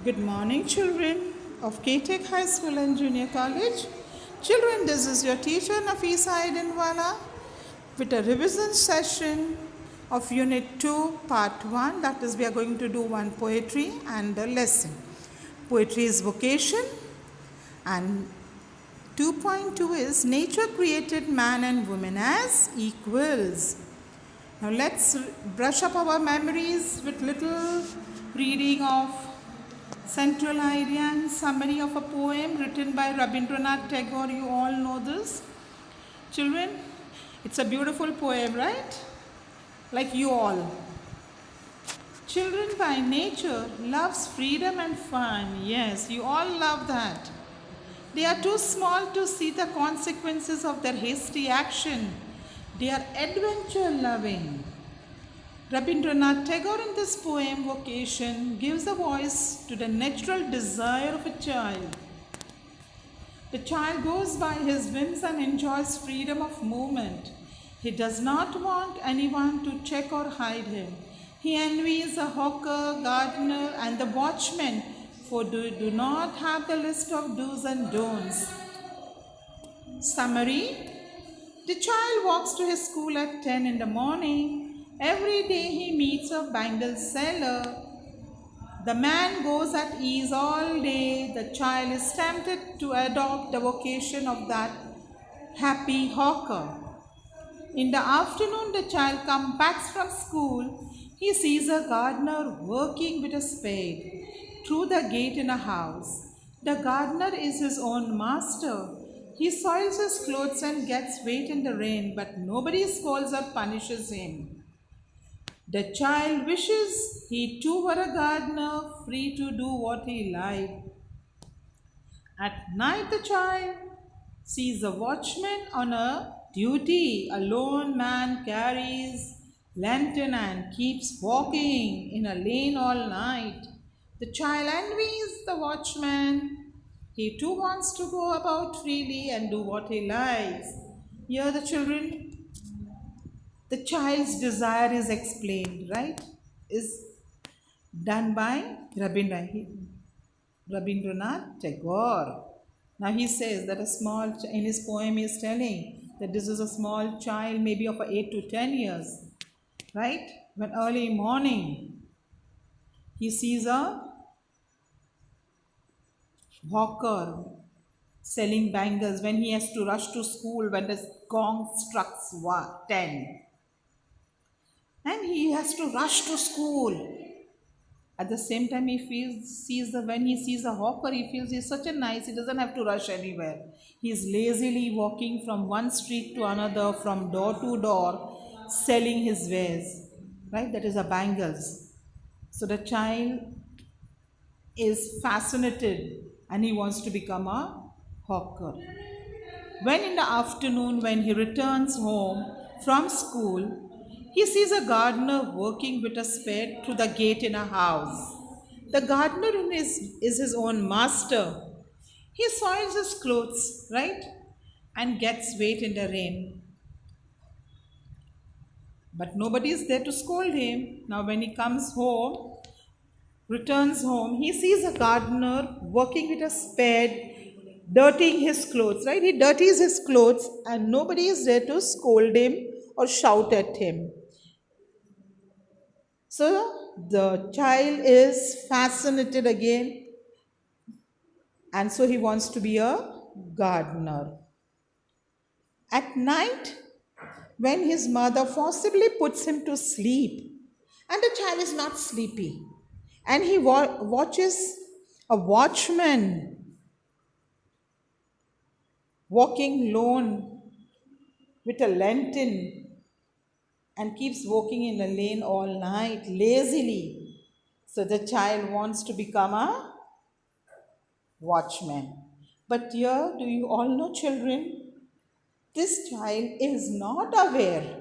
Good morning, children of K-Tech High School and Junior College. Children, this is your teacher Nafisa Aidenwala with a revision session of Unit 2, Part 1. That is, we are going to do one poetry and a lesson. Poetry is vocation, and 2.2 is nature created man and woman as equals. Now let's brush up our memories with little reading of Central Idea and summary of a poem written by Rabindranath Tagore. You all know this. Children, it's a beautiful poem, right? Like you all. Children by nature loves freedom and fun. Yes, you all love that. They are too small to see the consequences of their hasty action. They are adventure loving. Rabindranath Tagore in this poem Vocation gives a voice to the natural desire of a child. The child goes by his whims and enjoys freedom of movement. He does not want anyone to check or hide him. He envies a hawker, gardener, and the watchman, for they do not have the list of do's and don'ts. Summary: the child walks to his school at 10 in the morning. Every day he meets a bangle seller. The man goes at ease all day. The child is tempted to adopt the vocation of that happy hawker. In the afternoon, the child comes back from school. He sees a gardener working with a spade through the gate in a house. The gardener is his own master. He soils his clothes and gets wet in the rain, but nobody scolds or punishes him. The child wishes he too were a gardener, free to do what he liked. At night, the child sees a watchman on a duty. A lone man carries lantern and keeps walking in a lane all night. The child envies the watchman. He too wants to go about freely and do what he likes. Here, the children, the child's desire is explained, right? Is done by Rabindranath Tagore. Now he says that in his poem he is telling that this is a small child, maybe of 8 to 10 years, right? When early morning he sees a hawker selling bangles when he has to rush to school when the gong strikes 10. And he has to rush to school. At the same time, when he sees a hawker, he feels he's such a nice, he doesn't have to rush anywhere. He's lazily walking from one street to another, from door to door, selling his wares. Right? That is a bangles. So the child is fascinated and he wants to become a hawker. When in the afternoon, when he returns home from school, he sees a gardener working with a spade through the gate in a house. The gardener is his own master. He soils his clothes, right? And gets wet in the rain. But nobody is there to scold him. Now, when he returns home, he sees a gardener working with a spade, dirtying his clothes, right? He dirties his clothes and nobody is there to scold him or shout at him. So the child is fascinated again and so he wants to be a gardener. At night, when his mother forcibly puts him to sleep, and the child is not sleepy, and he watches a watchman walking lone with a lantern and keeps walking in a lane all night lazily. So the child wants to become a watchman. But here, do you all know, children, this child is not aware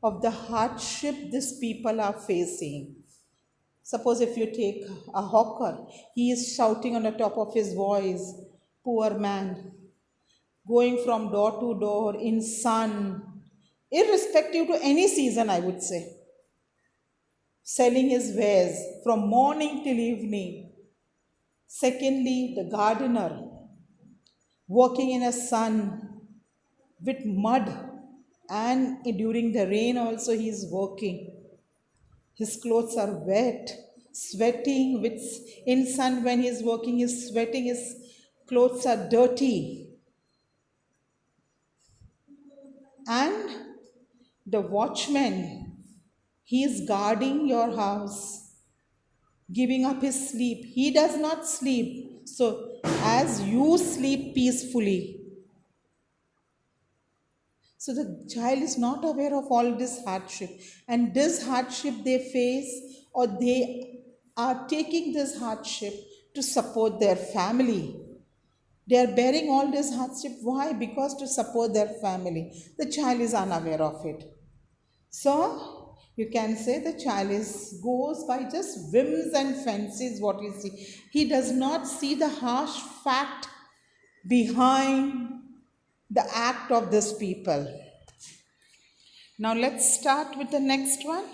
of the hardship these people are facing. Suppose if you take a hawker, he is shouting on the top of his voice, poor man, going from door to door in sun, irrespective to any season, I would say, selling his wares from morning till evening. Secondly, the gardener working in a sun with mud, and during the rain also he is working. His clothes are wet, sweating with in sun when he is working, he is sweating, his clothes are dirty. And the watchman, he is guarding your house, giving up his sleep. He does not sleep. So, as you sleep peacefully, so the child is not aware of all this hardship. And this hardship they face, or they are taking this hardship to support their family. They are bearing all this hardship. Why? Because to support their family. The child is unaware of it. So you can say the child goes by just whims and fancies what you see. He does not see the harsh fact behind the act of these people. Now let's start with the next one.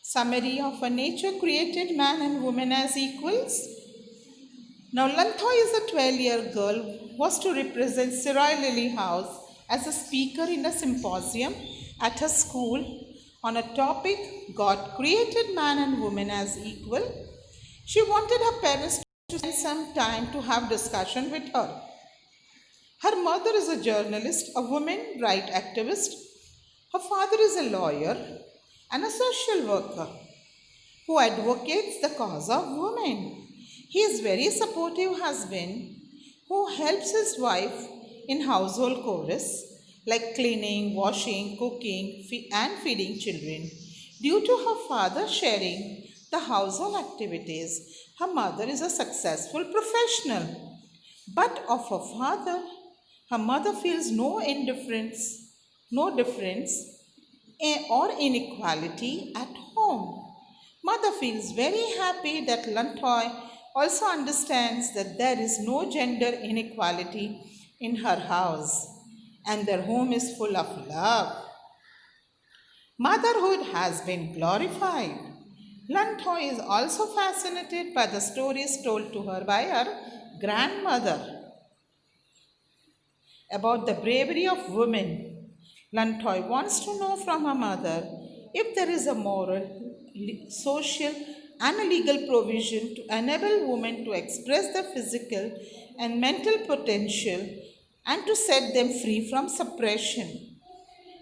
Summary of a nature created man and woman as equals. Now Lanthoy is a 12-year girl who was to represent Siroy Lily House as a speaker in a symposium at her school on a topic God created man and woman as equal. She wanted her parents to spend some time to have discussion with her. Her mother is a journalist, a women rights activist. Her father is a lawyer and a social worker who advocates the cause of women. He is very supportive husband who helps his wife in household chores like cleaning, washing, cooking, and feeding children. Due to her father sharing the household activities, her mother is a successful professional. But of her father, her mother feels no difference or inequality at home. Mother feels very happy that Lanthoy also understands that there is no gender inequality in her house and their home is full of love. Motherhood has been glorified. Lanthoy is also fascinated by the stories told to her by her grandmother about the bravery of women. Lanthoy wants to know from her mother if there is a moral, social, and a legal provision to enable women to express their physical and mental potential and to set them free from suppression.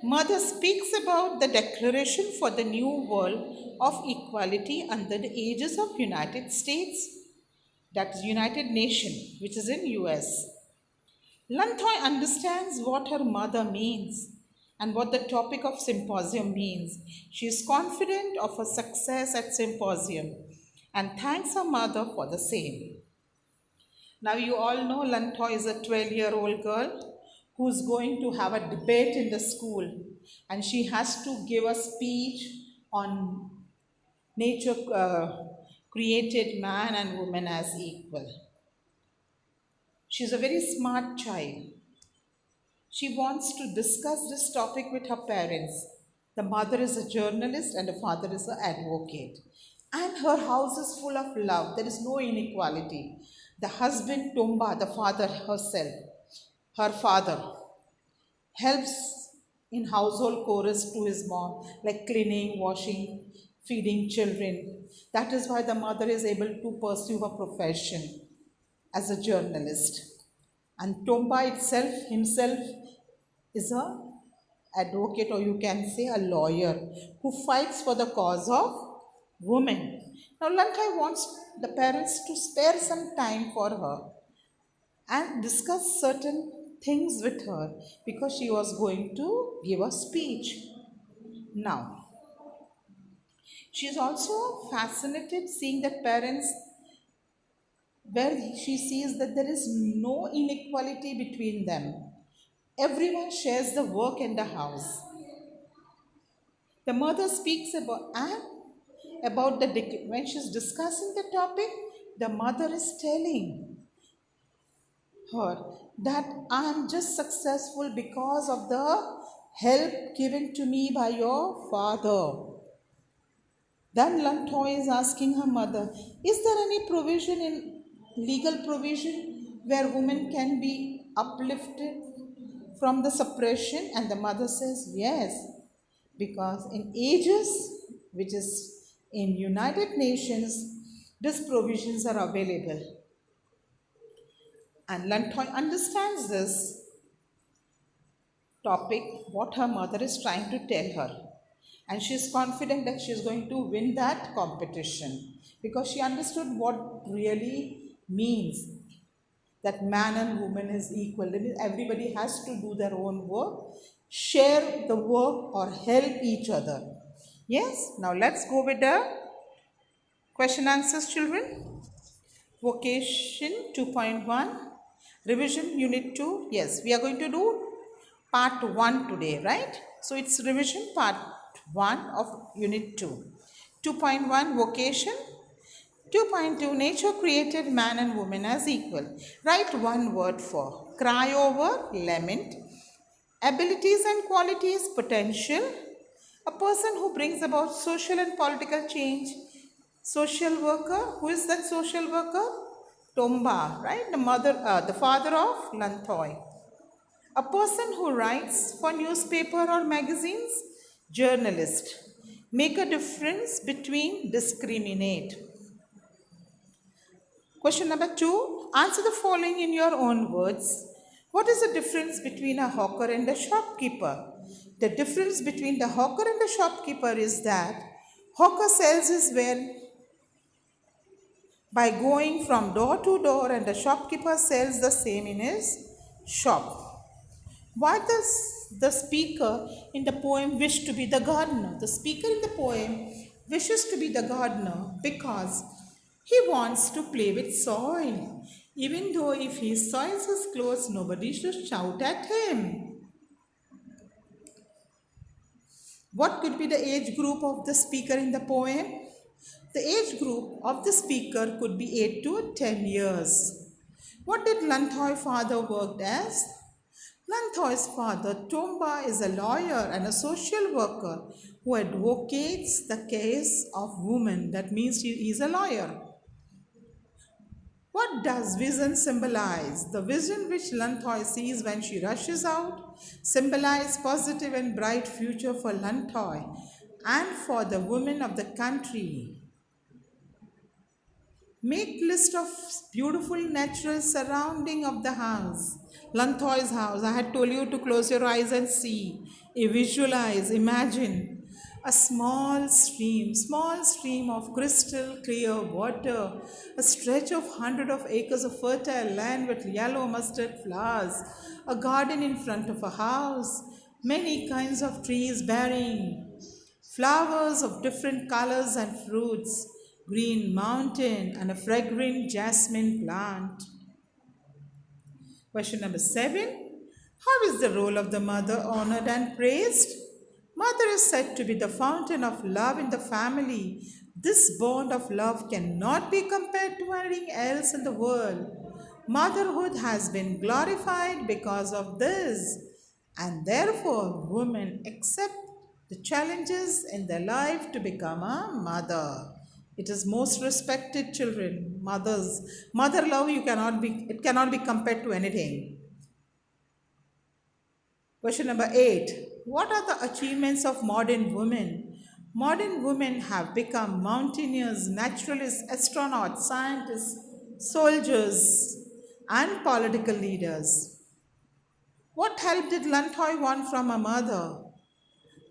Mother speaks about the Declaration for the New World of Equality under the aegis of United States, that is United Nations, which is in US. Lanthoy understands what her mother means and what the topic of symposium means. She is confident of her success at symposium and thanks her mother for the same. Now you all know Lanthoy is a 12-year-old girl who's going to have a debate in the school, and she has to give a speech on nature created man and woman as equal. She's a very smart child. She wants to discuss this topic with her parents. The mother is a journalist and the father is an advocate. And her house is full of love. There is no inequality. The husband, Tomba, the father herself, her father, helps in household chores to his mom, like cleaning, washing, feeding children. That is why the mother is able to pursue her profession as a journalist. And Tomba himself is a advocate, or you can say a lawyer, who fights for the cause of women. Now Lanthoy wants the parents to spare some time for her and discuss certain things with her because she was going to give a speech. Now, she is also fascinated seeing that parents, where she sees that there is no inequality between them. Everyone shares the work in the house. The mother speaks about when she's discussing the topic, the mother is telling her that I am just successful because of the help given to me by your father. Then Lanthoy is asking her mother, is there any provision legal provision where women can be uplifted from the suppression? And the mother says yes, because in ages, which is in United Nations, these provisions are available. And Lantoy understands this topic, what her mother is trying to tell her. And she is confident that she is going to win that competition because she understood what really means that man and woman is equal. That means everybody has to do their own work, share the work, or help each other. Yes, now let's go with the question answers, children. Vocation 2.1, revision unit 2. Yes, we are going to do part 1 today, right? So it's revision part 1 of unit 2. 2.1, vocation. 2.2, nature created man and woman as equal. Write one word for cry over, lament. Abilities and qualities, potential. A person who brings about social and political change. Social worker. Who is that social worker? Tomba, right? The father of Lantoy. A person who writes for newspaper or magazines. Journalist. Make a difference between discriminate. Question number 2. Answer the following in your own words. What is the difference between a hawker and a shopkeeper? The difference between the hawker and the shopkeeper is that hawker sells his wares by going from door to door and the shopkeeper sells the same in his shop. Why does the speaker in the poem wish to be the gardener? The speaker in the poem wishes to be the gardener because he wants to play with soil. Even though if he soils his clothes, nobody should shout at him. What could be the age group of the speaker in the poem? The age group of the speaker could be 8 to 10 years. What did Lantoy's father work as? Lantoy's father, Tomba, is a lawyer and a social worker who advocates the case of women. That means he is a lawyer. What does vision symbolize? The vision which Lantoy sees when she rushes out symbolizes positive and bright future for Lantoy and for the women of the country. Make list of beautiful natural surrounding of the house. Lantoy's house. I had told you to close your eyes and see. Visualize, imagine a small stream of crystal clear water, a stretch of hundreds of acres of fertile land with yellow mustard flowers, a garden in front of a house, many kinds of trees bearing flowers of different colors and fruits, green mountain and a fragrant jasmine plant. Question number 7. How is the role of the mother honored and praised? Mother is said to be the fountain of love in the family. This bond of love cannot be compared to anything else in the world. Motherhood has been glorified because of this, and therefore women accept the challenges in their life to become a mother. It is most respected, children. Mother love it cannot be compared to anything. Question number 8. What are the achievements of modern women? Modern women have become mountaineers, naturalists, astronauts, scientists, soldiers, and political leaders. What help did Lantoy want from her mother?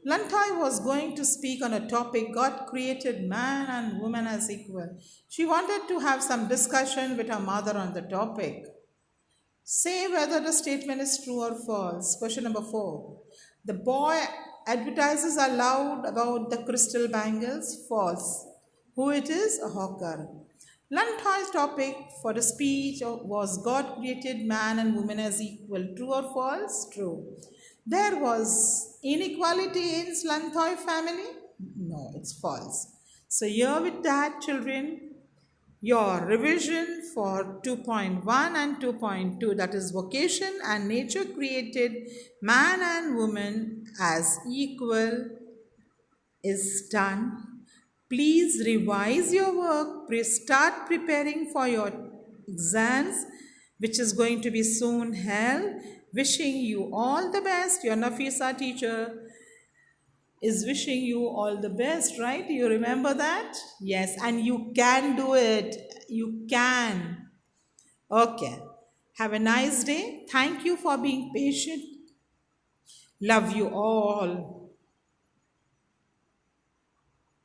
Lantoy was going to speak on a topic God created man and woman as equal. She wanted to have some discussion with her mother on the topic. Say whether the statement is true or false. Question number 4. The boy advertises aloud about the crystal bangles. False. Who it is? A hawker. Lantoy's topic for the speech was God created man and woman as equal. True or false? True. There was inequality in Lantoy family? No, it's false. So here with that, children, your revision for 2.1 and 2.2, that is vocation and nature created man and woman as equal, is done. Please revise your work. Please start preparing for your exams, which is going to be soon held. Wishing you all the best. Your Nafisa teacher is wishing you all the best, right? Do you remember that? Yes, and you can do it. You can. Okay. Have a nice day. Thank you for being patient. Love you all.